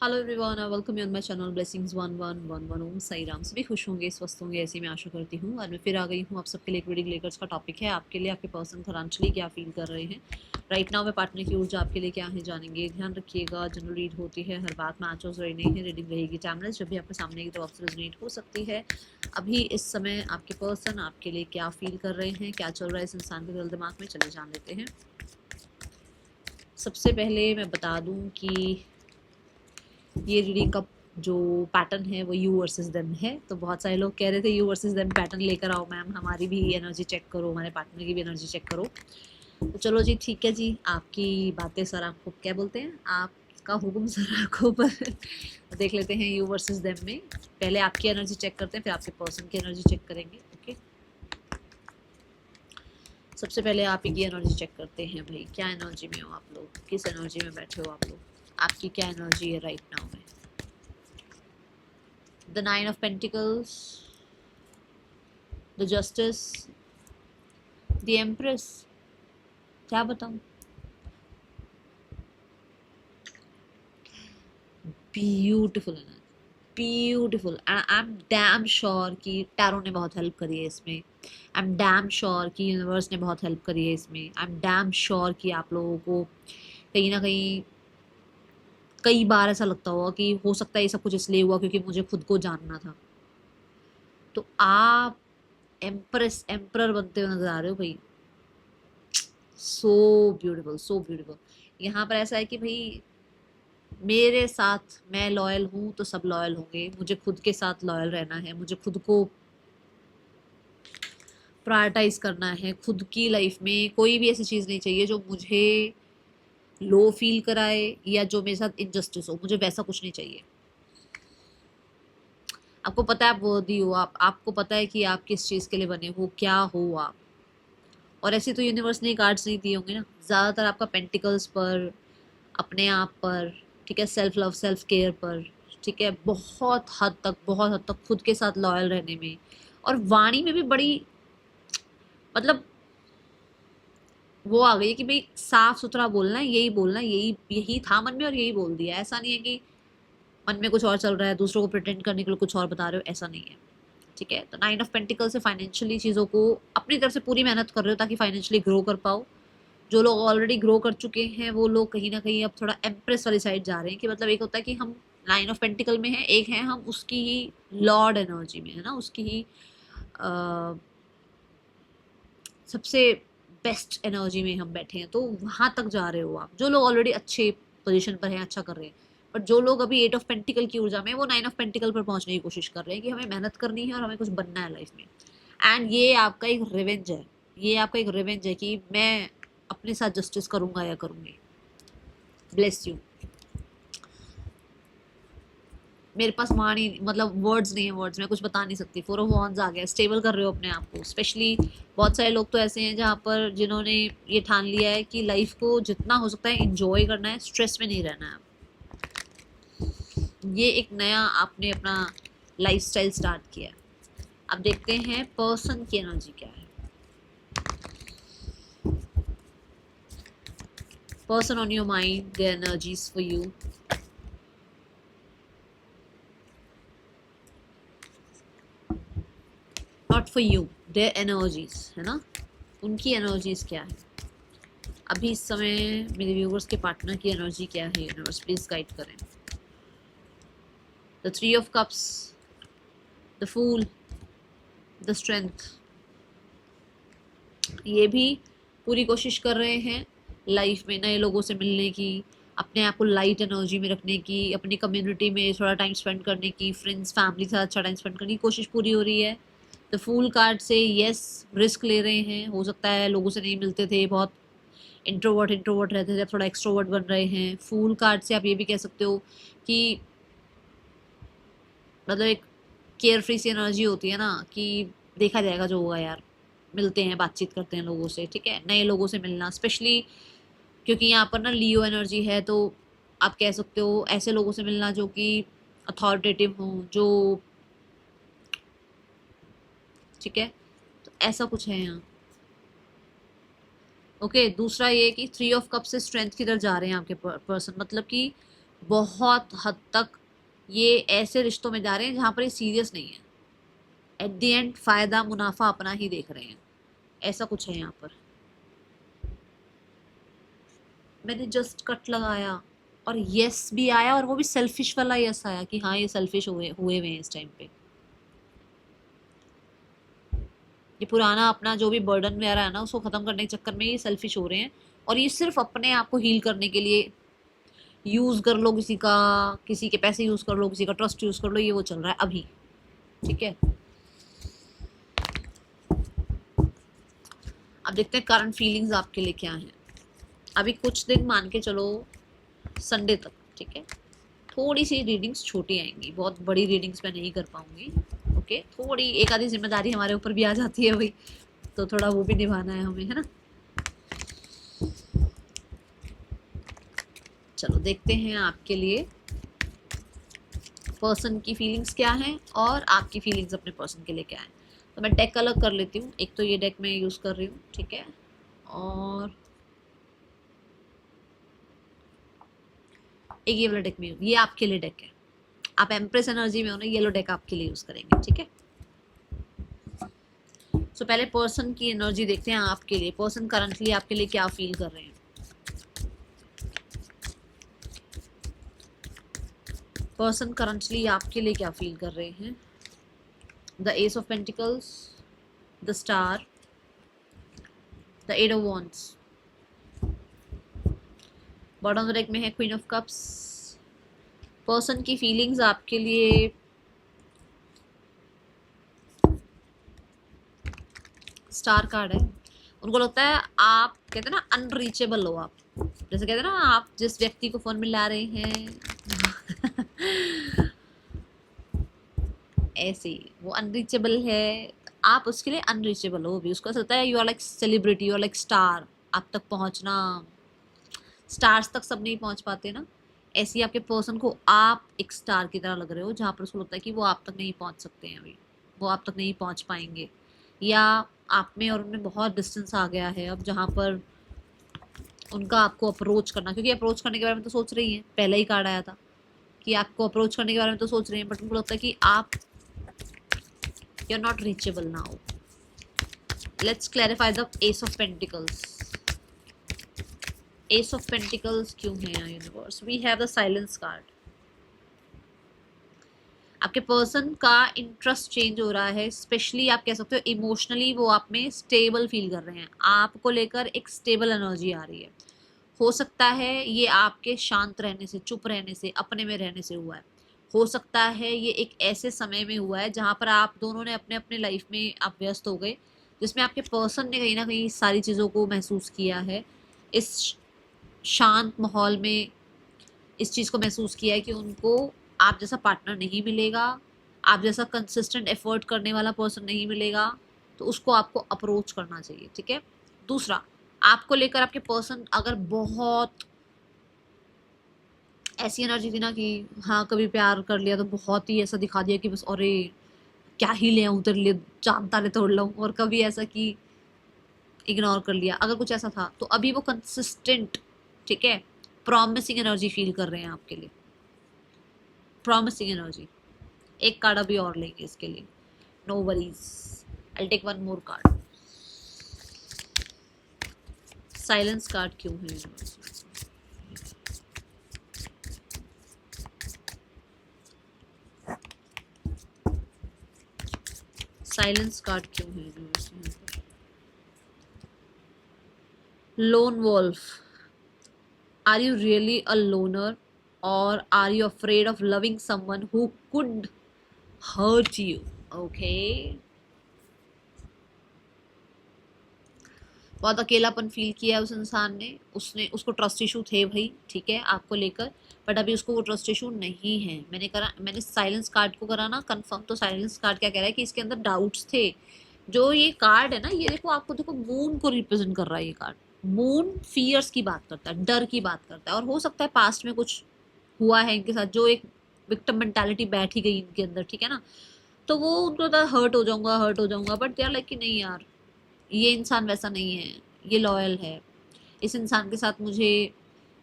Hello everyone, welcome you on my channel blessings 1111 ओम साई राम। सभी खुश होंगे, स्वस्थ होंगे, ऐसी मैं आशा करती हूँ। और मैं फिर आ गई हूँ आप सबके लिए एक रीडिंग लेकर। उसका टॉपिक है आपके लिए आपके पर्सन फाइनेंशियली क्या फील कर रहे हैं राइट नाउ। में पार्टनर की ऊर्जा आपके लिए क्या है जानेंगे। ध्यान रखिएगा, जनरल रीड होती है, हर बात में आंचोस रही नहीं है। रीडिंग रहेगी टाइमलेस, जब भी आपके सामने की तरफ से रेजोनेट हो सकती है। अभी इस समय आपके पर्सन आपके लिए क्या फील कर रहे हैं, क्या चल रहा है इस इंसान के दिल दिमाग में, चले जान लेते हैं। सबसे पहले मैं बता दूं कि ये रीडिंग का जो पैटर्न है वो यू वर्सेस देम है। तो बहुत सारे लोग कह रहे थे यू वर्सेस देम पैटर्न लेकर आओ मैम, हमारी भी एनर्जी चेक करो, हमारे पार्टनर की भी एनर्जी चेक करो। तो चलो जी, ठीक है जी, आपकी बातें सर आपको क्या बोलते हैं, आपका हुक्म सर आंखों पर। देख लेते हैं यू वर्सेस देम में। पहले आपकी एनर्जी चेक करते हैं, फिर आपके पर्सन की एनर्जी चेक करेंगे। ओके, सबसे पहले आप ही की एनर्जी चेक करते हैं। भाई क्या एनर्जी में हो आप लोग, किस एनर्जी में बैठे हो आप लोग, आपकी क्या एनर्जी है राइट नाउ में। The 9 of pentacles, the justice, the empress. क्या बताऊं, ब्यूटिफुल है ना, beautiful. I am damn sure कि टैरो ने बहुत हेल्प करी है इसमें। आई एम डैम श्योर कि यूनिवर्स ने बहुत हेल्प करी है इसमें। आई एम डैम श्योर कि आप लोगों को कहीं ना कहीं कई बार ऐसा लगता होगा कि हो सकता है ये सब कुछ इसलिए हुआ क्योंकि मुझे खुद को जानना था। तो आप एम्प्रेस एम्प्रर बनते हुए नजर आ रहे हो भाई। So beautiful, so beautiful. यहाँ पर ऐसा है कि भाई मेरे साथ मैं लॉयल हूँ तो सब लॉयल होंगे, मुझे खुद के साथ लॉयल रहना है, मुझे खुद को प्रायोरिटाइज करना है। खुद की लाइफ में कोई भी ऐसी चीज़ नहीं चाहिए जो मुझे लो फील कराए या जो मेरे साथ इनजस्टिस हो, मुझे वैसा कुछ नहीं चाहिए। आपको पता है आप वर्दी हो, आपको पता है कि आप किस चीज़ के लिए बने हो, क्या हो आप। और ऐसे तो यूनिवर्स ने कार्ड्स नहीं दिए होंगे ना, ज़्यादातर आपका पेंटिकल्स पर, अपने आप पर, ठीक है, सेल्फ लव सेल्फ केयर पर, ठीक है, बहुत हद तक खुद के साथ लॉयल रहने में। और वाणी में भी बड़ी मतलब वो आ गई है कि भाई साफ सुथरा बोलना है, यही बोलना है, यही यही था मन में और यही बोल दिया। ऐसा नहीं है कि मन में कुछ और चल रहा है, दूसरों को प्रिटेंड करने के लिए कुछ और बता रहे हो, ऐसा नहीं है। ठीक है, तो 9 ऑफ पेंटिकल से फाइनेंशियली चीज़ों को अपनी तरफ से पूरी मेहनत कर रहे हो ताकि फाइनेंशियली ग्रो कर पाओ। जो लोग ऑलरेडी ग्रो कर चुके हैं वो लोग कहीं ना कहीं अब थोड़ा एम्प्रेस वाली साइड जा रहे हैं कि मतलब एक होता है कि हम 9 ऑफ पेंटिकल में है, एक है हम उसकी ही लॉर्ड एनर्जी में है ना, उसकी ही सबसे बेस्ट एनर्जी में हम बैठे हैं। तो वहां तक जा रहे हो आप, जो लोग ऑलरेडी अच्छे पोजीशन पर हैं, अच्छा कर रहे हैं। बट जो लोग अभी 8 ऑफ पेंटिकल की ऊर्जा में, वो 9 ऑफ पेंटिकल पर पहुंचने की कोशिश कर रहे हैं कि हमें मेहनत करनी है और हमें कुछ बनना है लाइफ में। एंड ये आपका एक रिवेंज है, ये आपका एक रिवेंज है कि मैं अपने साथ जस्टिस करूंगा या करूंगी। Bless you. मेरे पास वाणी मतलब वर्ड्स नहीं है, वर्ड्स में कुछ बता नहीं सकती। 4 ऑफ वॉन्ड्स आ गया, स्टेबल कर रहे हो अपने आप को। स्पेशली बहुत सारे लोग तो ऐसे हैं जहाँ पर जिन्होंने ये ठान लिया है कि लाइफ को जितना हो सकता है इंजॉय करना है, स्ट्रेस में नहीं रहना है। ये एक नया आपने अपना लाइफ स्टाइल स्टार्ट किया है। अब देखते हैं पर्सन की एनर्जी क्या है। Person on your mind, their energies for you. Not for you, their energies है ना, उनकी एनर्जीज क्या है अभी इस समय। मेरे व्यूवर्स के पार्टनर की एनर्जी क्या है, यूनिवर्स प्लीज गाइड करें। The 3 of cups, the fool, the strength. ये भी पूरी कोशिश कर रहे हैं लाइफ में नए लोगों से मिलने की, अपने आप को लाइट एनर्जी में रखने की, अपनी कम्युनिटी में थोड़ा टाइम स्पेंड करने की, फ्रेंड्स फैमिली के साथ अच्छा टाइम स्पेंड करने की कोशिश पूरी हो रही है। द फूल कार्ड से यस, रिस्क ले रहे हैं। हो सकता है लोगों से नहीं मिलते थे, बहुत इंट्रोवर्ट इंट्रोवर्ट रहते थे, अब थोड़ा एक्सट्रोवर्ट बन रहे हैं। फूल कार्ड से आप ये भी कह सकते हो कि मतलब एक केयर फ्री सी एनर्जी होती है ना कि देखा जाएगा जो होगा यार, मिलते हैं, बातचीत करते हैं लोगों से, ठीक है, नए लोगों से मिलना। स्पेशली क्योंकि यहाँ पर ना लियो एनर्जी है, तो आप कह सकते हो ऐसे लोगों से मिलना जो कि अथॉरिटेटिव हों, जो ठीक है, तो ऐसा कुछ है यहाँ। ओके, दूसरा ये कि 3 ऑफ कप से स्ट्रेंथ की तरफ जा रहे हैं आपके पर्सन, मतलब कि बहुत हद तक ये ऐसे रिश्तों में जा रहे हैं जहां पर ये सीरियस नहीं है, एट द एंड फायदा मुनाफा अपना ही देख रहे हैं, ऐसा कुछ है यहाँ पर। मैंने जस्ट कट लगाया और यस भी आया, और वो भी सेल्फिश वाला यस आया कि हाँ ये सेल्फिश हुए हुए हैं इस टाइम पे। ये पुराना अपना जो भी बर्डन वगैरह है ना उसको खत्म करने के चक्कर में ये सेल्फिश हो रहे हैं, और ये सिर्फ अपने आप को हील करने के लिए यूज कर लो किसी का, किसी के पैसे यूज कर लो, किसी का ट्रस्ट यूज कर लो, ये वो चल रहा है अभी। ठीक है, अब देखते हैं करंट फीलिंग्स आपके लिए क्या है अभी कुछ दिन, मान के चलो संडे तक। ठीक है, थोड़ी सी रीडिंग्स छोटी आएंगी, बहुत बड़ी रीडिंग्स मैं नहीं कर पाऊंगी। ओके, थोड़ी एक आधी जिम्मेदारी हमारे ऊपर भी आ जाती है भाई, तो थोड़ा वो भी निभाना है हमें, है ना। चलो देखते हैं आपके लिए पर्सन की फीलिंग्स क्या हैं और आपकी फीलिंग्स अपने पर्सन के लिए क्या है। तो मैं डेक अलग कर लेती हूँ, एक तो ये डेक मैं यूज़ कर रही हूँ, ठीक है, और एक ये वाला डेक में, ये आपके लिए डेक है, आप एम्प्रेस एनर्जी में हो ना, येलो डेक आपके लिए यूज़ करेंगे। ठीक है, सो पहले पर्सन की एनर्जी देखते हैं आपके लिए, पर्सन करंटली आपके लिए क्या फील कर रहे हैं। पर्सन करंटली आपके लिए क्या फील कर रहे हैं। The ace of pentacles, the star, the eight of wands, bottom of the deck में है क्वीन ऑफ कप्स। पर्सन की फीलिंग्स आपके लिए स्टार कार्ड है, उनको लगता है आप कहते हैं ना अनरीचेबल हो आप, जैसे कहते हैं ना आप जिस व्यक्ति को फोन में ला रहे हैं ऐसे ही वो अनरीचेबल है, आप उसके लिए अनरीचेबल हो भी, उसको ऐसा लगता है you are like celebrity, you are like star, आप तक पहुंचना, स्टार्स तक सब नहीं पहुंच पाते ना, ऐसी आपके पर्सन को आप एक स्टार की तरह लग रहे हो, जहाँ पर उसको लगता है कि वो आप तक नहीं पहुंच सकते हैं अभी, वो आप तक नहीं पहुंच पाएंगे, या आप में और उनमें बहुत डिस्टेंस आ गया है अब, जहाँ पर उनका आपको अप्रोच करना, क्योंकि अप्रोच करने के बारे में तो सोच रही हैं, पहले ही कार्ड आया था कि आपको अप्रोच करने के बारे में तो सोच रहे हैं, बट उनको लगता है कि आप you are not reachable now. Let's clarify the ace of pentacles. Ace of pentacles क्यों है यहाँ universe, we have the silence card. आपके पर्सन का इंटरेस्ट चेंज हो रहा है, स्पेशली आप कह सकते हो इमोशनली वो आप में स्टेबल फील कर रहे हैं, आपको लेकर एक स्टेबल एनर्जी आ रही है। हो सकता है ये आपके शांत रहने से, चुप रहने से, अपने में रहने से हुआ है, हो सकता है ये एक ऐसे समय में हुआ है जहाँ पर आप दोनों ने अपने अपने लाइफ में आप व्यस्त हो गए, जिसमें आपके पर्सन ने कहीं ना कहीं सारी चीज़ों को महसूस किया है, इस शांत माहौल में इस चीज़ को महसूस किया है कि उनको आप जैसा पार्टनर नहीं मिलेगा, आप जैसा कंसिस्टेंट एफर्ट करने वाला पर्सन नहीं मिलेगा, तो उसको आपको अप्रोच करना चाहिए। ठीक है, दूसरा आपको लेकर आपके पर्सन अगर बहुत ऐसी एनर्जी थी ना कि हाँ कभी प्यार कर लिया तो बहुत ही ऐसा दिखा दिया कि बस अरे क्या ही ले आऊँ तेरे लिए, चांद तारे तोड़ लाऊं, और कभी ऐसा कि इग्नोर कर लिया, अगर कुछ ऐसा था तो अभी वो कंसिस्टेंट, ठीक है, प्रॉमिसिंग एनर्जी फील कर रहे हैं आपके लिए, प्रॉमिसिंग एनर्जी। एक कार्ड अभी और लेंगे इसके लिए, no worries, I take one more card. Silence card क्यों है, साइलेंस कार्ड क्यों है। Lone wolf, are you really a loner or are you afraid of loving someone who could hurt you? Okay, बहुत अकेलापन फील किया उस इंसान ने, उसने उसको ट्रस्ट इशू थे भाई, ठीक है, आपको लेकर, बट अभी उसको वो ट्रस्ट इशू नहीं है। मैंने साइलेंस कार्ड को करा ना कंफर्म, तो साइलेंस कार्ड क्या कह रहा है कि इसके अंदर डाउट्स थे। जो ये कार्ड है ना, ये देखो आपको, देखो मून को रिप्रेजेंट कर रहा है ये कार्ड, मून फियर्स की बात करता है, डर की बात करता है, और हो सकता है पास्ट में कुछ हुआ है इनके साथ, जो एक विक्टिम मेंटालिटी बैठ ही गई इनके अंदर, ठीक है ना, तो वो उनको तो हर्ट हो जाऊंगा, बट दे आर लाइक कि नहीं यार ये इंसान वैसा नहीं है, ये लॉयल है, इस इंसान के साथ मुझे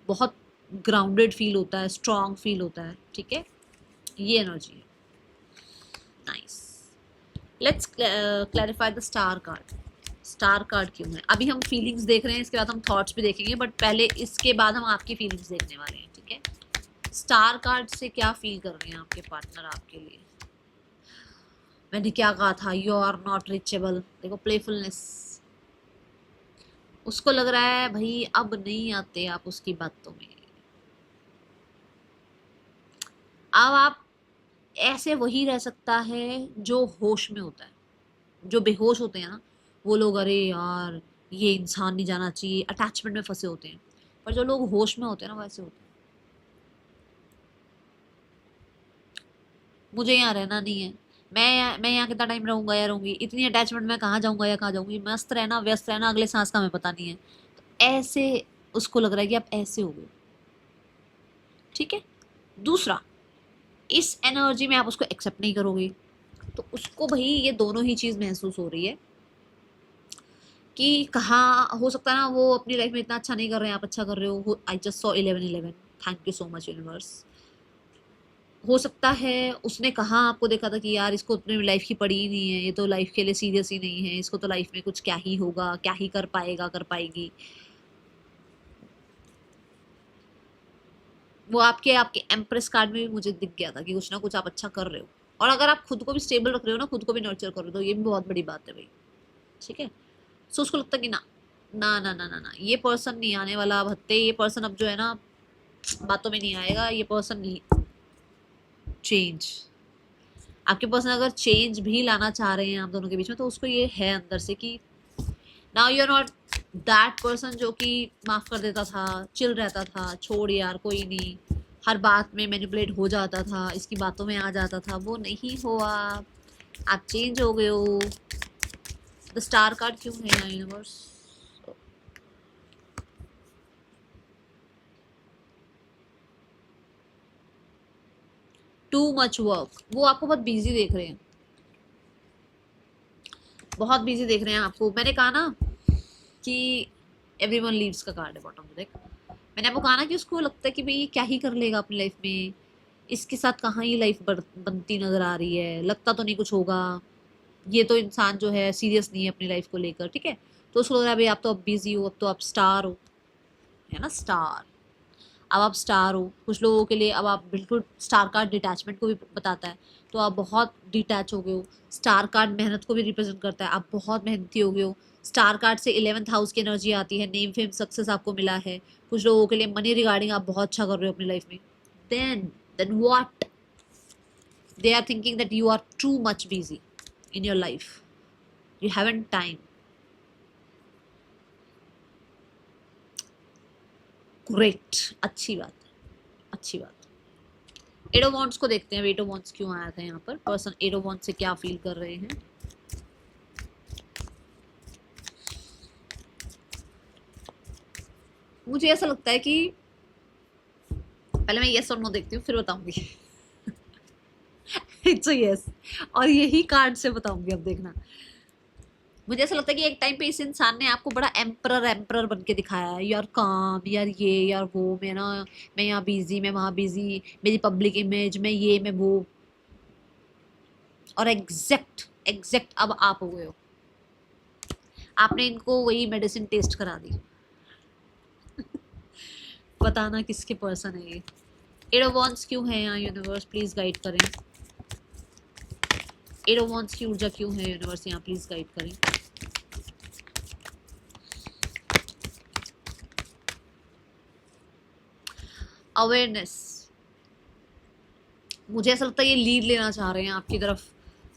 बहुत ग्राउंडेड फील होता है, स्ट्रांग फील होता है, ठीक है, ये एनर्जी है। Nice, let's clarify the star card. Star card क्यों है? अभी हम फीलिंग्स देख रहे हैं, इसके बाद हम थॉट्स भी देखेंगे, बट पहले इसके बाद हम आपकी फीलिंग्स देखने वाले हैं, ठीक है। स्टार कार्ड से क्या फील कर रहे हैं आपके पार्टनर आपके लिए? मैंने क्या कहा था, यू आर नॉट रिचेबल। देखो प्लेफुलनेस, उसको लग रहा है भाई अब नहीं आते आप उसकी बातों में। अब आप ऐसे वही रह सकता है जो होश में होता है। जो बेहोश होते हैं ना वो लोग, अरे यार ये इंसान नहीं जाना चाहिए, अटैचमेंट में फंसे होते हैं। पर जो लोग होश में होते हैं ना वैसे होते हैं, मुझे यहाँ रहना नहीं है, मैं यहाँ कितना टाइम रहूंगा या रहूंगी, इतनी अटैचमेंट में कहाँ जाऊंगा या कहाँ जाऊंगी, मस्त रहना व्यस्त रहना, अगले सांस का हमें पता नहीं है। तो ऐसे उसको लग रहा है कि आप ऐसे हो गए, ठीक है। दूसरा, इस एनर्जी में आप उसको एक्सेप्ट नहीं करोगे, तो उसको भाई ये दोनों ही चीज महसूस हो रही है कि कहाँ हो सकता है ना वो अपनी लाइफ में इतना अच्छा नहीं कर रहे हैं, आप अच्छा कर रहे हो। I just saw 11/11, thank you so much universe. हो सकता है उसने कहाँ आपको देखा था कि यार इसको अपनी लाइफ की पड़ी ही नहीं है, ये तो लाइफ के लिए सीरियस ही नहीं है, इसको तो लाइफ में कुछ क्या ही होगा, क्या ही कर पाएगा, कर पाएगी। वो आपके आपके एम्प्रेस कार्ड में भी मुझे दिख गया था कि कुछ ना कुछ आप अच्छा कर रहे हो, और अगर आप खुद को भी स्टेबल रख रहे हो ना, खुद को भी नर्चर कर रहे हो, तो ये भी बहुत बड़ी बात है भाई, ठीक है। सो उसको लगता है कि ना ना ना ना ना ना, ये पर्सन नहीं आने वाला अब हत्ते, ये पर्सन अब जो है ना बातों में नहीं आएगा, ये पर्सन नहीं। चेंज, आपके पर्सन अगर चेंज भी लाना चाह रहे हैं आप दोनों के बीच में, तो उसको ये है अंदर से कि now you are not that person जो कि माफ कर देता था, चिल रहता था, छोड़ यार कोई नहीं, हर बात में मैनिपुलेट हो जाता था, इसकी बातों में आ जाता था, वो नहीं हो आप चेंज हो गए हो। द स्टार कार्ड क्यों है यूनिवर्स? टू मच वर्क, वो आपको बहुत बिजी देख रहे हैं, बहुत बिजी देख रहे हैं आपको। मैंने कहा ना कि एवरीवन लीव्स का कार्ड है बॉटम में, देख मैंने आपको कहा ना कि उसको लगता है कि भाई ये क्या ही कर लेगा अपनी लाइफ में, इसके साथ कहाँ ही लाइफ बनती नजर आ रही है, लगता तो नहीं कुछ होगा, ये तो इंसान जो है सीरियस नहीं है अपनी लाइफ को लेकर, ठीक है। तो उसको लग रहा है भाई आप तो अब बिजी हो, अब तो आप स्टार हो, है ना स्टार। अब आप स्टार हो, कुछ लोगों के लिए अब आप बिल्कुल, स्टार कार्ड डिटैचमेंट को भी बताता है, तो आप बहुत डिटैच हो गए हो। स्टार कार्ड मेहनत को भी रिप्रेजेंट करता है, आप बहुत मेहनती हो गए हो। स्टार कार्ड से 11th हाउस की एनर्जी आती है, नेम फेम सक्सेस आपको मिला है। कुछ लोगों के लिए मनी रिगार्डिंग आप बहुत अच्छा कर रहे हो अपनी लाइफ में। Then what, they are thinking that you are too much busy in your life, you haven't time. Great, अच्छी बात है, अच्छी बात है। एट ऑफ वॉन्ड्स को देखते हैं, एट ऑफ वॉन्ड्स क्यों आया था यहाँ पर, पर्सन एट ऑफ वॉन्ड्स से क्या फील कर रहे हैं। मुझे ऐसा लगता है कि पहले मैं यस और नो देखती हूँ फिर बताऊंगी। इट्स यस, और यही कार्ड से बताऊंगी, अब देखना। मुझे ऐसा लगता है कि एक टाइम पे इस इंसान ने आपको बड़ा एम्परर एम्परर बन के दिखाया है, यार काम, यार ये यार वो, मैं ना, मैं यहाँ बिजी, मैं वहां बिजी, मेरी पब्लिक इमेज, मैं ये मैं वो, और एग्जैक्ट एग्जैक्ट अब आप हो गए हो, आपने इनको वही मेडिसिन टेस्ट करा दी। बताना किसके पर्सन है ये। एट ऑफ वॉन्ड्स क्यों है यहाँ यूनिवर्स, प्लीज गाइड करें। एट ऑफ वॉन्ड्स की ऊर्जा क्यों है यूनिवर्स यहाँ, प्लीज गाइड करें। अवेयरनेस, मुझे ऐसा लगता है ये लीड लेना चाह रहे हैं आपकी तरफ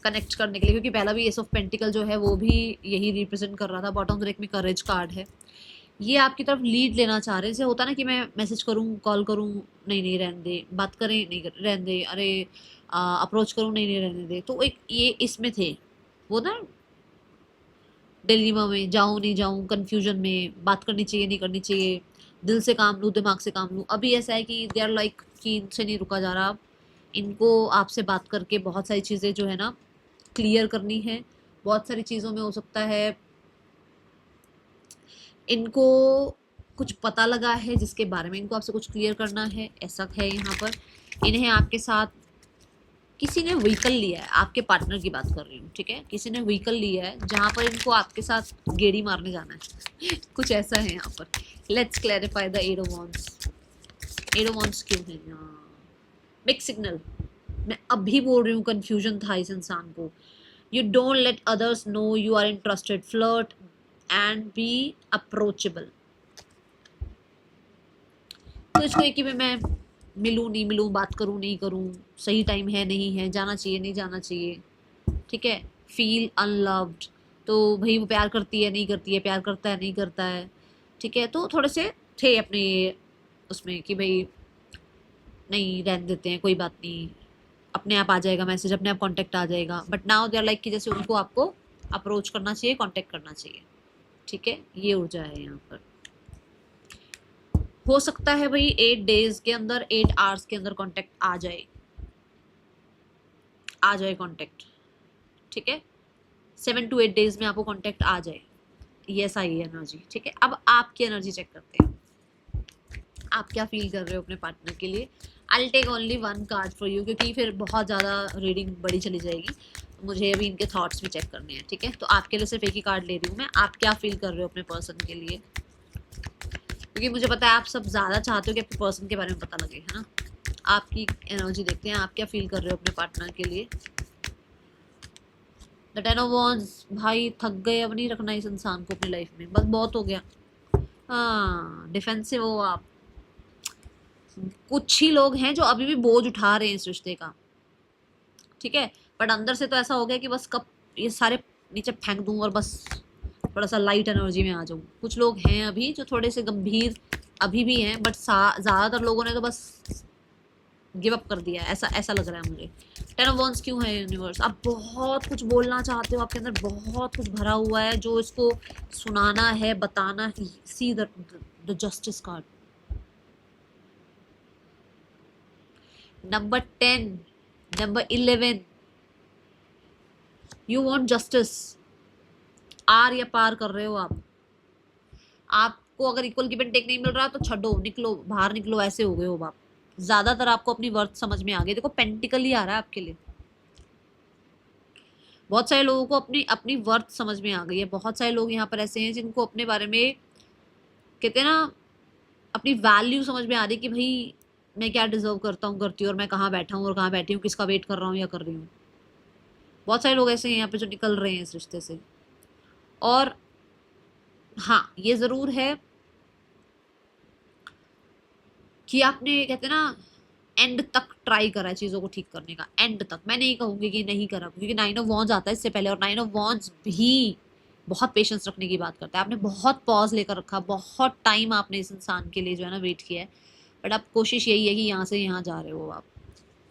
कनेक्ट करने के लिए, क्योंकि पहला भी एस ऑफ पेंटिकल जो है वो भी यही रिप्रेजेंट कर रहा था। बॉटम डेक में करेज कार्ड है, ये आपकी तरफ लीड लेना चाह रहे हैं। जैसे होता ना कि मैं मैसेज करूं, कॉल करूं, नहीं नहीं रहने दे, बात करें नहीं रहने दे, अरे अप्रोच करूं, नहीं नहीं रहने दे, तो एक ये इसमें थे वो ना, डिलीमा में जाऊं नहीं जाऊं, कंफ्यूजन में, बात करनी चाहिए नहीं करनी चाहिए, दिल से काम लूं दिमाग से काम लूं। अभी ऐसा है कि दे आर लाइक कि इनसे नहीं रुका जा रहा, इनको आपसे बात करके बहुत सारी चीज़ें जो है ना क्लियर करनी है। बहुत सारी चीज़ों में हो सकता है इनको कुछ पता लगा है जिसके बारे में इनको आपसे कुछ क्लियर करना है, ऐसा है यहाँ पर। इन्हें आपके साथ किसी ने व्हीकल लिया है, आपके पार्टनर की बात कर रही हूँ, ठीक है, किसी ने व्हीकल लिया है जहाँ पर इनको आपके साथ गेड़ी मारने जाना है कुछ ऐसा है यहाँ पर। Let's clarify the eight of wands. Eight of wands क्यों है यहाँ? Big signal. मैं अभी बोल रही हूँ कंफ्यूजन था इस इंसान को। You don't let others know you are interested, flirt and be approachable. तो इसको एक ही में मैं मिलूँ नहीं मिलूँ, बात करूँ नहीं करूँ, सही टाइम है नहीं है, जाना चाहिए नहीं जाना चाहिए, ठीक है। फील अनलव्ड, तो भाई वो प्यार करती है नहीं करती है, प्यार करता है नहीं करता है, ठीक है। तो थोड़े से थे अपने उसमें कि भाई नहीं रहने देते हैं, कोई बात नहीं, अपने आप आ जाएगा मैसेज, अपने आप कांटेक्ट आ जाएगा। But now they are like कि जैसे उनको आपको अप्रोच करना चाहिए, कांटेक्ट करना चाहिए, ठीक है। ये ऊर्जा है यहाँ पर। हो सकता है भाई 8 डेज के अंदर, 8 आवर्स के अंदर कांटेक्ट आ जाए कांटेक्ट, ठीक है। 7 to 8 डेज में आपको कांटेक्ट आ जाए, यस आई एनर्जी, ठीक है। अब आपकी एनर्जी चेक करते हैं, आप क्या फील कर रहे हो अपने पार्टनर के लिए। I take only 1 card for you, क्योंकि फिर बहुत ज़्यादा रीडिंग बड़ी चली जाएगी, मुझे अभी इनके थॉट्स भी चेक करने हैं, ठीक है। तो आपके लिए सिर्फ एक ही कार्ड ले रही हूँ मैं। आप क्या फील कर रहे हो अपने पर्सन के लिए, क्योंकि मुझे पता है आप सब ज़्यादा चाहते हो कि आपके पर्सन के बारे में पता लगे, है ना। आपकी एनर्जी देखते हैं, आप क्या फील कर रहे हो अपने पार्टनर के लिए। द टेन ऑफ वॉन्ड्स, भाई थक गए, अब नहीं रखना इस इंसान को अपनी लाइफ में, बस बहुत हो गया। हाँ, डिफेंसिव हो आप। कुछ ही लोग हैं जो अभी भी बोझ उठा रहे हैं इस रिश्ते का, ठीक है। बट अंदर से तो ऐसा हो गया कि बस कब ये सारे नीचे फेंक दूं और बस थोड़ा सा लाइट एनर्जी में आ जाऊं। कुछ लोग हैं अभी जो थोड़े से गंभीर अभी भी हैं, बट ज़्यादातर लोगों ने तो बस गिव अप कर दिया है, ऐसा ऐसा लग रहा है मुझे। 10 ऑफ वॉन्ड्स क्यों है यूनिवर्स? आप बहुत कुछ बोलना चाहते हो, आपके अंदर बहुत कुछ भरा हुआ है जो इसको सुनाना है, बताना है। See the justice card. Number 10, number 11, you want justice. आर या पार कर रहे हो आप। आपको अगर इक्वल गिव एंड टेक नहीं मिल रहा तो छो, निकलो बाहर, निकलो, ऐसे हो गए हो आप। ज्यादातर आपको अपनी वर्थ समझ में आ गई। देखो पेंटिकल ही आ रहा है आपके लिए। बहुत सारे लोगों को अपनी अपनी वर्थ समझ में आ गई है। बहुत सारे लोग यहाँ पर ऐसे हैं जिनको अपने बारे में कहते हैं ना, अपनी वैल्यू समझ में आ रही कि भाई मैं क्या डिजर्व करता हूँ, करती हूँ, और मैं कहाँ बैठा हूँ और कहाँ बैठी हूँ, किसका वेट कर रहा हूँ या कर रही हूँ। बहुत सारे लोग ऐसे हैं यहाँ पे जो निकल रहे हैं इस रिश्ते से। और हाँ, ये जरूर है कि आपने कहते ना एंड तक ट्राई करा है चीज़ों को ठीक करने का। एंड तक मैं नहीं कहूँगी कि नहीं करा, क्योंकि 9 ऑफ वॉन्ड्स आता है इससे पहले, और 9 ऑफ वॉन्ड्स भी बहुत पेशेंस रखने की बात करता है। आपने बहुत पॉज लेकर रखा, बहुत टाइम आपने इस इंसान के लिए जो है ना वेट किया है। बट अब कोशिश यही है कि यहाँ से यहाँ जा रहे हो आप,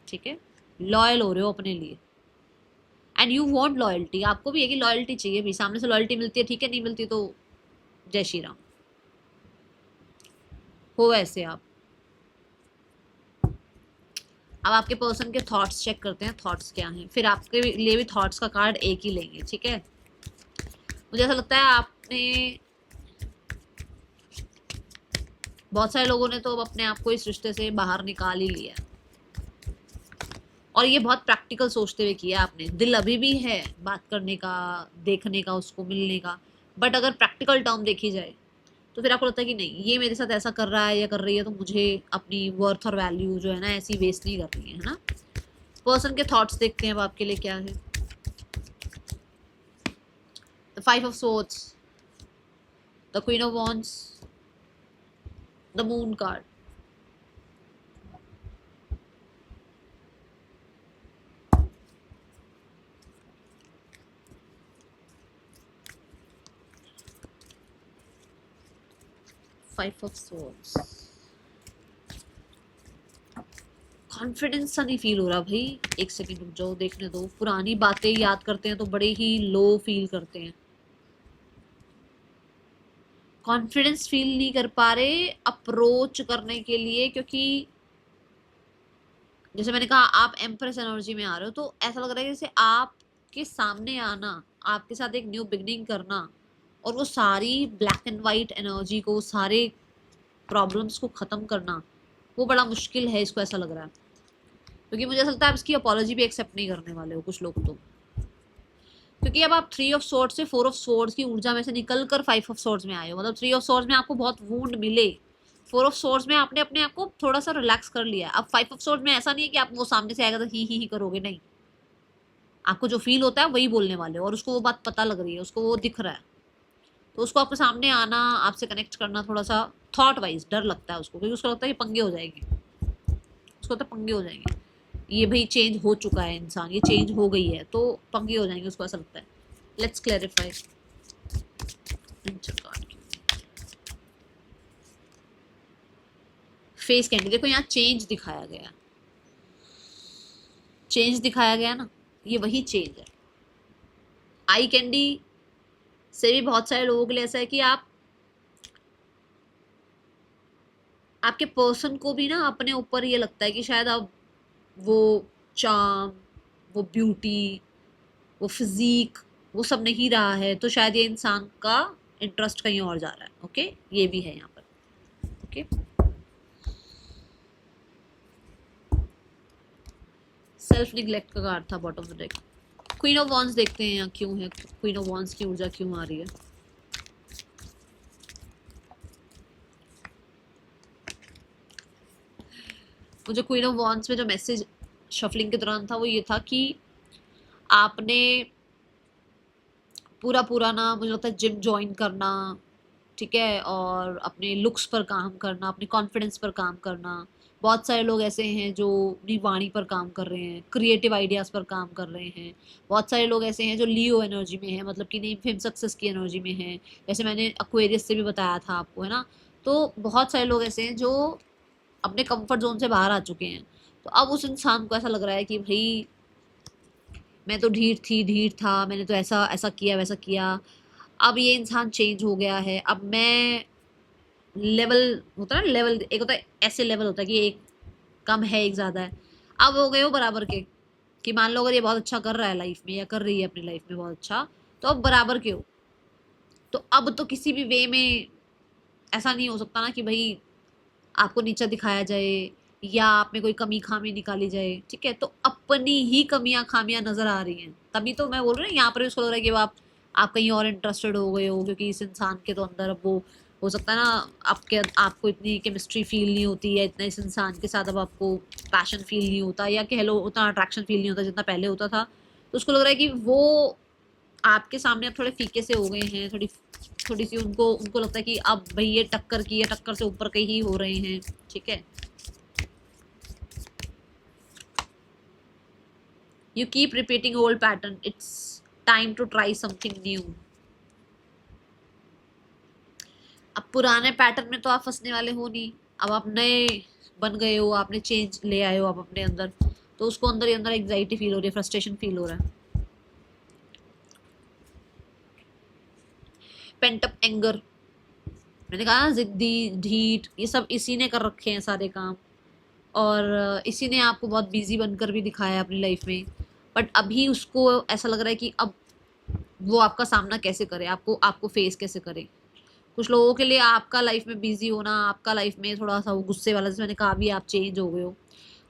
ठीक है। लॉयल हो रहे हो अपने लिए, एंड यू वॉन्ट लॉयल्टी। आपको भी है कि लॉयल्टी चाहिए भी, सामने से लॉयल्टी मिलती है ठीक है, नहीं मिलती तो जय श्री राम, हो ऐसे आप। अब आपके पर्सन के थॉट्स चेक करते हैं, थॉट्स क्या हैं। फिर आपके लिए भी थॉट्स का कार्ड एक ही लेंगे, ठीक है। मुझे ऐसा लगता है आपने, बहुत सारे लोगों ने तो अपने आप को इस रिश्ते से बाहर निकाल ही लिया, और ये बहुत प्रैक्टिकल सोचते हुए किया आपने। दिल अभी भी है बात करने का, देखने का, उसको मिलने का, बट अगर प्रैक्टिकल टर्म देखी जाए तो फिर आपको लगता है कि नहीं, ये मेरे साथ ऐसा कर रहा है या कर रही है तो मुझे अपनी वर्थ और वैल्यू जो है ना ऐसी वेस्ट नहीं कर रही है ना। पर्सन के थॉट्स देखते हैं अब आपके लिए क्या है। The 5 of swords, the queen of wands, the moon card, five of swords. Confidence सा नहीं फील हो रहा भाई, एक सेकंड रुक जाओ, देखने दो। पुरानी बातें याद करते हैं तो बड़े ही लो फील करते हैं, कॉन्फिडेंस फील नहीं कर पा रहे अप्रोच करने के लिए, क्योंकि जैसे मैंने कहा आप एम्प्रेस एनर्जी में आ रहे हो, तो ऐसा लग रहा है जैसे आपके सामने आना, आपके साथ एक न्यू बिगनिंग करना, और वो सारी ब्लैक एंड वाइट एनर्जी को, सारे प्रॉब्लम्स को ख़त्म करना वो बड़ा मुश्किल है, इसको ऐसा लग रहा है, क्योंकि मुझे ऐसा लगता है आप इसकी अपॉलॉजी भी एक्सेप्ट नहीं करने वाले हो कुछ लोग तो, क्योंकि अब आप 3 ऑफ स्वॉर्ड्स से 4 ऑफ स्वॉर्ड्स की ऊर्जा में से निकल कर 5 ऑफ स्वॉर्ड्स में आए हो, मतलब 3 ऑफ स्वॉर्ड्स में आपको बहुत वूंड मिले, 4 ऑफ स्वॉर्ड्स में आपने अपने आप को थोड़ा सा रिलैक्स कर लिया। अब 5 ऑफ स्वॉर्ड्स में ऐसा नहीं है कि आप वो सामने से आएगा तो ही करोगे, नहीं, आपको जो फील होता है वही बोलने वाले हो, और उसको वो बात पता लग रही है, उसको वो दिख रहा है, तो उसको आपके सामने आना, आपसे कनेक्ट करना थोड़ा सा थॉट वाइज डर लगता है उसको, क्योंकि उसको लगता है कि पंगे हो जाएंगे, उसको लगता है पंगे हो जाएंगे, ये भाई चेंज हो चुका है इंसान, ये चेंज हो गई है तो पंगे हो जाएंगे, उसको ऐसा लगता है। Let's clarify. फेस कैंडी, देखो यहाँ चेंज दिखाया गया, चेंज दिखाया गया ना, ये वही चेंज है। आई कैंडी से भी बहुत सारे लोगों के लिए ऐसा है कि आप आपके पर्सन को भी ना अपने ऊपर ये लगता है कि शायद अब वो चार्म, वो ब्यूटी, वो फिजिक, वो सब नहीं रहा है, तो शायद ये इंसान का इंटरेस्ट कहीं और जा रहा है। ओके, ये भी है यहाँ पर। ओके, सेल्फ निग्लेक्ट का कार्ड था bottom of the deck. Queen of wands देखते हैं यहाँ क्यों है, क्वीन ऑफ वॉन्स की ऊर्जा क्यों आ रही है। मुझे क्वीन ऑफ वॉन्स में जो मैसेज शफलिंग के दौरान था वो ये था कि आपने पूरा पूरा ना, मुझे लगता है जिम ज्वाइन करना, ठीक है, और अपने लुक्स पर काम करना, अपने कॉन्फिडेंस पर काम करना। बहुत सारे लोग ऐसे हैं जो अपनी वाणी पर काम कर रहे हैं, क्रिएटिव आइडियाज़ पर काम कर रहे हैं। बहुत सारे लोग ऐसे हैं जो लियो एनर्जी में है, मतलब कि नहीं फेम सक्सेस की एनर्जी में है, जैसे मैंने एक्वेरियस से भी बताया था आपको, है ना। तो बहुत सारे लोग ऐसे हैं जो अपने कंफर्ट जोन से बाहर आ चुके हैं। तो अब उस इंसान को ऐसा लग रहा है कि भाई मैं तो ढीठ था, मैंने तो ऐसा ऐसा किया वैसा किया, अब ये इंसान चेंज हो गया है, अब मैं लेवल होता है ना, लेवल एक होता है ऐसे लेवल होता है कि एक कम है एक ज़्यादा है, अब हो गए हो बराबर के, कि मान लो अगर ये बहुत अच्छा कर रहा है लाइफ में या कर रही है अपनी लाइफ में बहुत अच्छा, तो अब बराबर के हो। तो अब तो किसी भी वे में ऐसा नहीं हो सकता ना कि भाई आपको नीचा दिखाया जाए या आप में कोई कमी खामी निकाली जाए, ठीक है। तो अपनी ही कमियां खामियां नजर आ रही हैं, तभी तो मैं बोल रही हूँ यहाँ पर उसको लग रहा है कि आप कहीं और इंटरेस्टेड हो गए हो, क्योंकि इस इंसान के तो अंदर अब वो हो सकता है ना, आपको इतनी केमिस्ट्री फील नहीं होती है, इतना इस इंसान के साथ अब आपको पैशन फील नहीं होता, या कह लो उतना अट्रैक्शन फील नहीं होता जितना पहले होता था। तो उसको लग रहा है कि वो आपके सामने अब थोड़े फीके से हो गए हैं, थोड़ी थोड़ी सी उनको उनको लगता है कि अब भाई ये टक्कर की है, टक्कर से ऊपर के ही हो रहे हैं, ठीक है। You keep repeating old pattern, it's time to try something new. अब पुराने पैटर्न में तो आप फंसने वाले हो नहीं, अब आप नए बन गए हो, आपने चेंज ले आए हो आप अपने अंदर, तो उसको अंदर ही अंदर एग्जाइटी फील हो रही है, फ्रस्ट्रेशन फील हो रहा है। पेंट अप एंगर, मैंने कहा ना जिद्दी ढीठ, ये सब इसी ने कर रखे हैं सारे काम, और इसी ने आपको बहुत बिजी बनकर भी दिखाया है अपनी लाइफ में। बट अभी उसको ऐसा लग रहा है कि अब वो आपका सामना कैसे करे, आपको आपको फेस कैसे करे। कुछ लोगों के लिए आपका लाइफ में बिजी होना, आपका लाइफ में थोड़ा सा वो गुस्से वाला, जैसे मैंने कहा अभी आप चेंज हो गए हो,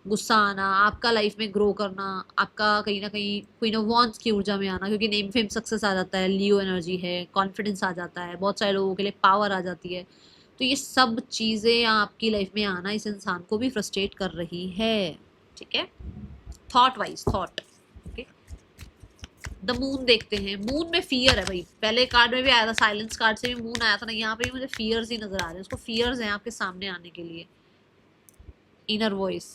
गुस्सा आना, आपका लाइफ में ग्रो करना, आपका कहीं ना कहीं क्वीन ऑफ वॉन्ड्स की ऊर्जा में आना, क्योंकि नेम फेम सक्सेस आ जाता है, लियो एनर्जी है, कॉन्फिडेंस आ जाता है, बहुत सारे लोगों के लिए पावर आ जाती है। तो ये सब चीज़ें आपकी लाइफ में आना इस इंसान को भी फ्रस्ट्रेट कर रही है, ठीक है। Thought wise thought. Okay, the moon देखते हैं। मून में फियर है भाई, पहले कार्ड में भी आया था, साइलेंस कार्ड से भी मून आया था ना, यहाँ पे भी मुझे फियर्स ही नजर आ रहे हैं, उसको फियर्स हैं आपके सामने आने के लिए। इनर वॉइस,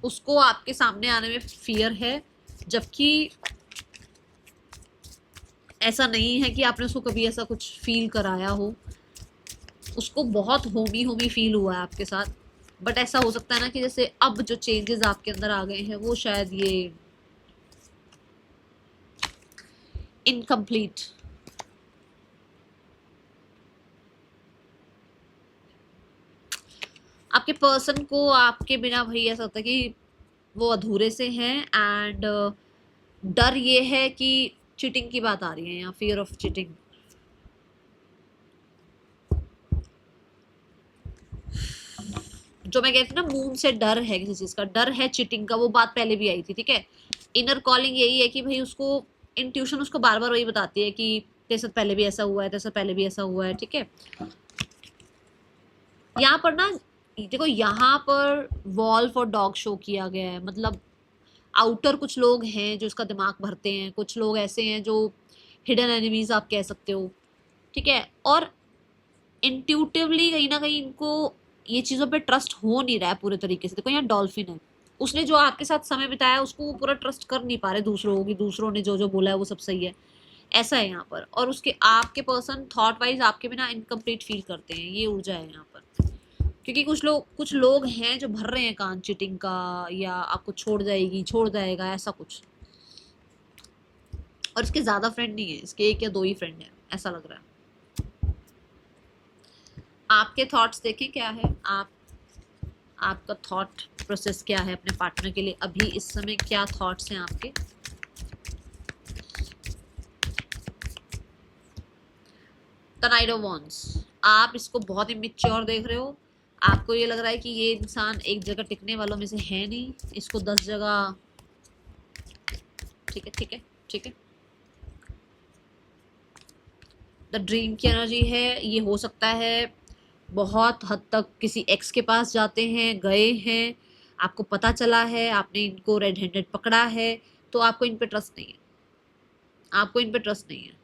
उसको आपके सामने आने में फियर है, जबकि ऐसा नहीं है कि आपने उसको कभी ऐसा कुछ फील कराया हो, उसको बहुत होमी होमी फील हुआ है आपके साथ। बट ऐसा हो सकता है ना कि जैसे अब जो चेंजेस आपके अंदर आ गए हैं वो शायद ये इनकम्प्लीट, आपके पर्सन को आपके बिना भाई ऐसा होता है कि वो अधूरे से हैं, एंड डर ये है कि चीटिंग की बात आ रही है यहाँ, फियर ऑफ चीटिंग। जो मैं कहती हूँ ना, मून से डर है किसी चीज का, डर है चीटिंग का, वो बात पहले भी आई थी, ठीक है। इनर कॉलिंग यही है कि भाई उसको इंट्यूशन उसको बार बार वही बताती है कि तेरे साथ पहले भी ऐसा हुआ है, तेरे साथ पहले भी ऐसा हुआ है, ठीक है। यहाँ पर ना देखो, यहाँ पर वॉल्फ और डॉग शो किया गया है, मतलब आउटर कुछ लोग हैं जो इसका दिमाग भरते हैं, कुछ लोग ऐसे हैं जो हिडन एनिमीज आप कह सकते हो, ठीक है। और इंट्यूटिवली कहीं ना कहीं इनको ये चीज़ों पे ट्रस्ट हो नहीं रहा है पूरे तरीके से। देखो यहाँ डॉल्फिन है, उसने जो आपके साथ समय बिताया उसको वो पूरा ट्रस्ट कर नहीं पा रहे दूसरों की, दूसरों ने जो जो बोला है वो सब सही है, ऐसा है यहाँ पर। और उसके आपके पर्सन थॉट वाइज आपके बिना इनकम्प्लीट फील करते हैं, ये ऊर्जा है यहाँ पर। क्योंकि कुछ लोग हैं जो भर रहे हैं कान चीटिंग का, या आपको छोड़ जाएगी, छोड़ जाएगा, ऐसा कुछ। और इसके ज्यादा फ्रेंड नहीं है, इसके 1 या 2 ही फ्रेंड है, ऐसा लग रहा है। आपके थॉट्स देखें क्या है, आपका थॉट प्रोसेस क्या है अपने पार्टनर के लिए, अभी इस समय क्या थॉट्स हैं आपके। द नाइट ऑफ वॉन्ड्स, आप इसको बहुत इमेच्योर देख रहे हो। आपको ये लग रहा है कि ये इंसान एक जगह टिकने वालों में से है नहीं, इसको 10 जगह, ठीक है ठीक है ठीक है। द ड्रीम की एनर्जी है, ये हो सकता है बहुत हद तक किसी एक्स के पास जाते हैं, गए हैं, आपको पता चला है, आपने इनको रेड हैंडेड पकड़ा है, तो आपको इन पे ट्रस्ट नहीं है, आपको इन पे ट्रस्ट नहीं है।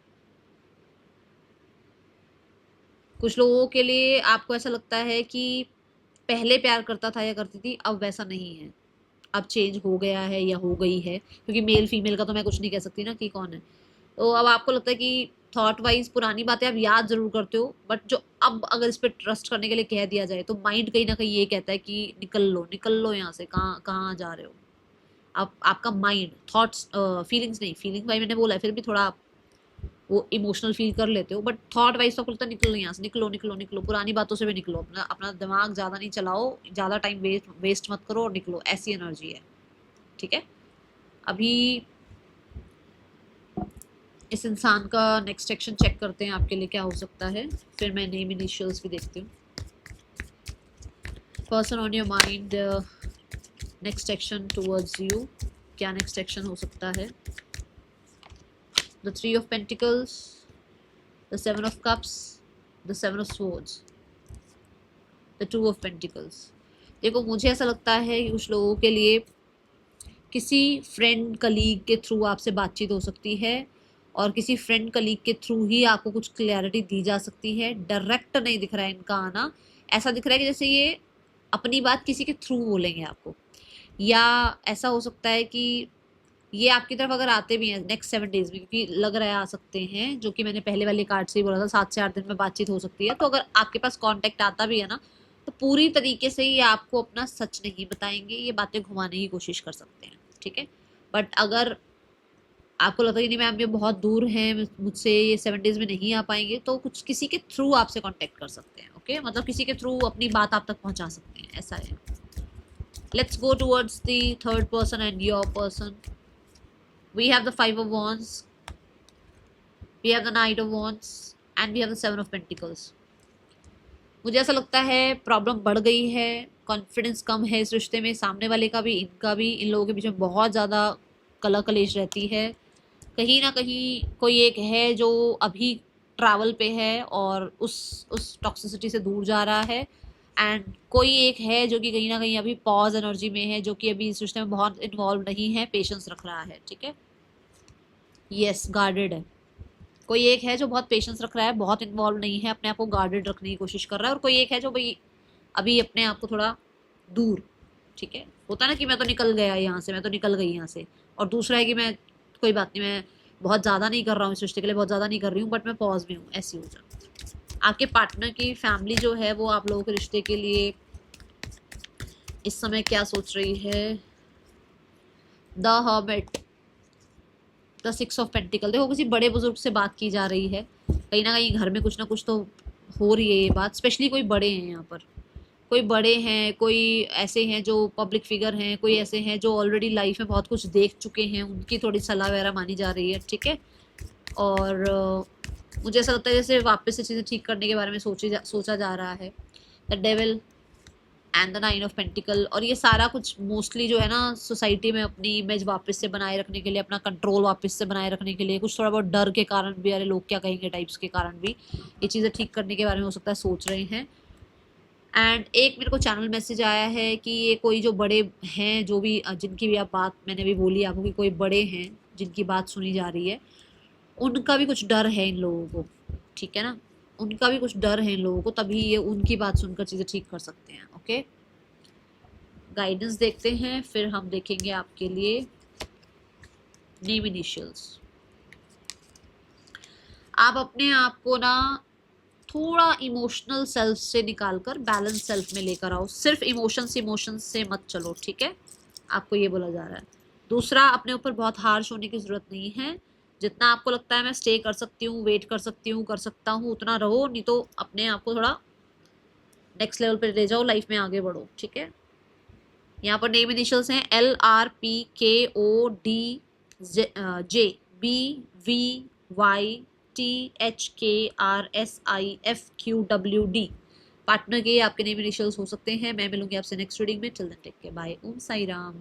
कुछ लोगों के लिए आपको ऐसा लगता है कि पहले प्यार करता था या करती थी, अब वैसा नहीं है, अब चेंज हो गया है या हो गई है, क्योंकि मेल फीमेल का तो मैं कुछ नहीं कह सकती ना कि कौन है। तो अब आपको लगता है कि थॉट वाइज पुरानी बातें आप याद जरूर करते हो, बट जो अब अगर इस पर ट्रस्ट करने के लिए कह दिया जाए तो माइंड कहीं ना कहीं ये कहता है कि निकल लो यहाँ से, कहाँ कहाँ जा रहे हो आप। आपका माइंड थॉट्स, फीलिंग्स नहीं, फीलिंग वाइज मैंने बोला है, फिर भी थोड़ा आप वो इमोशनल फील कर लेते हो, बट थॉट वाइज तो आपको लगता है निकलो यहाँ से, निकलो निकलो निकलो, पुरानी बातों से भी निकलो, अपना अपना दिमाग ज़्यादा नहीं चलाओ, ज़्यादा टाइम वेस्ट मत करो और निकलो, ऐसी एनर्जी है, ठीक है। अभी इस इंसान का नेक्स्ट एक्शन चेक करते हैं आपके लिए क्या हो सकता है, फिर मैं नेम इनिशियल्स भी देखती हूँ। Person on your mind, next action towards you, क्या नेक्स्ट एक्शन हो सकता है। The 3 of pentacles, the 7 of cups, the 7 of swords, the 2 of pentacles. देखो मुझे ऐसा लगता है कि कुछ लोगों के लिए किसी फ्रेंड कलीग के थ्रू आपसे बातचीत हो सकती है, और किसी फ्रेंड कलीग के थ्रू ही आपको कुछ क्लैरिटी दी जा सकती है। डायरेक्ट नहीं दिख रहा है इनका आना, ऐसा दिख रहा है कि जैसे ये अपनी बात किसी के थ्रू बोलेंगे आपको, या ऐसा हो सकता है कि ये आपकी तरफ अगर आते भी हैं नेक्स्ट 7 डेज में, क्योंकि लग रहा है आ सकते हैं, जो कि मैंने पहले वाले कार्ड से ही बोला था 7 से 8 दिन में बातचीत हो सकती है। तो अगर आपके पास कांटेक्ट आता भी है ना, तो पूरी तरीके से ये आपको अपना सच नहीं बताएंगे, ये बातें घुमाने की कोशिश कर सकते हैं, ठीक है। बट अगर आपको लगता है कि नहीं मैम ये बहुत दूर हैं मुझसे, ये 7 डेज में नहीं आ पाएंगे, तो कुछ किसी के थ्रू आपसे कांटेक्ट कर सकते हैं, ओके, मतलब किसी के थ्रू अपनी बात आप तक पहुंचा सकते हैं, ऐसा है। Let's go towards the third person and your person. We have the 5 of Wands, we have the Knight of Wands, and we have the 7 of Pentacles. मुझे ऐसा लगता है प्रॉब्लम बढ़ गई है, कॉन्फिडेंस कम है इस रिश्ते में, सामने वाले का भी इनका भी, इन लोगों के बीच में बहुत ज़्यादा कला कलेश रहती है। कहीं ना कहीं कोई एक है जो अभी ट्रैवल पे है और उस टॉक्सिसिटी से दूर जा रहा है, एंड कोई एक है जो कि कहीं ना कहीं अभी पॉज एनर्जी में है, जो कि अभी इस रिश्ते में बहुत इन्वॉल्व नहीं है, पेशेंस रख रहा है, ठीक है। यस, गार्डेड है। कोई एक है जो बहुत पेशेंस रख रहा है, बहुत इन्वॉल्व नहीं है, अपने आप को गार्डेड रखने की कोशिश कर रहा है, और कोई एक है जो भाई अभी अपने आप को थोड़ा दूर, ठीक है, होता है ना कि मैं तो निकल गया यहाँ से, मैं तो निकल गई यहाँ से, और दूसरा है कि मैं कोई बात नहीं, मैं बहुत ज़्यादा नहीं कर रहा हूँ इस रिश्ते के लिए, बहुत ज़्यादा नहीं कर रही हूँ, बट मैं पॉज में हूँ, ऐसी हो जाए। आपके पार्टनर की फैमिली जो है वो आप लोगों के रिश्ते के लिए इस समय क्या सोच रही है। The hermit, the 6 of pentacle. देखो किसी बड़े बुजुर्ग से बात की जा रही है, कहीं ना कहीं घर में कुछ ना कुछ तो हो रही है ये बात, स्पेशली कोई बड़े हैं यहाँ पर, कोई बड़े हैं, कोई ऐसे हैं जो पब्लिक फिगर हैं, कोई ऐसे हैं जो ऑलरेडी लाइफ में बहुत कुछ देख चुके हैं, उनकी थोड़ी सलाह वगैरह मानी जा रही है, ठीक है। और मुझे ऐसा लगता है जैसे वापस से चीज़ें ठीक करने के बारे में सोचा जा रहा है। The devil and the 9 of pentacle. और ये सारा कुछ मोस्टली जो है ना सोसाइटी में अपनी इमेज वापस से बनाए रखने के लिए, अपना कंट्रोल वापस से बनाए रखने के लिए, कुछ थोड़ा बहुत डर के कारण भी, अरे लोग क्या कहेंगे टाइप्स के कारण भी ये चीज़ें ठीक करने के बारे में हो सकता है सोच रहे हैं। एंड एक मेरे को चैनल मैसेज आया है कि ये कोई जो बड़े हैं, जो भी जिनकी भी आप बात मैंने भी बोली आपको कि कोई बड़े हैं जिनकी बात सुनी जा रही है, उनका भी कुछ डर है इन लोगों को, ठीक है ना, उनका भी कुछ डर है इन लोगों को, तभी ये उनकी बात सुनकर चीज़ें ठीक कर सकते हैं। ओके, गाइडेंस देखते हैं, फिर हम देखेंगे आपके लिए नेम इनिशियल्स। आप अपने आप को ना थोड़ा इमोशनल सेल्फ से निकालकर बैलेंस सेल्फ में लेकर आओ। सिर्फ इमोशंस से मत चलो, ठीक है, आपको ये बोला जा रहा है। दूसरा, अपने ऊपर बहुत हार्श होने की जरूरत नहीं है। जितना आपको लगता है मैं स्टे कर सकती हूँ, वेट कर सकती हूँ, कर सकता हूँ, उतना रहो, नहीं तो अपने आप को थोड़ा नेक्स्ट लेवल पे ले जाओ, लाइफ में आगे बढ़ो, ठीक है। यहाँ पर नेम इनिशियल्स हैं LRPKODJBVYTHKRSIFQWD। पार्टनर के आपके नेम इनिशियल्स हो सकते हैं। मैं मिलूंगी आपसे नेक्स्ट रीडिंग में। Till then take care, bye, Om Sai Ram.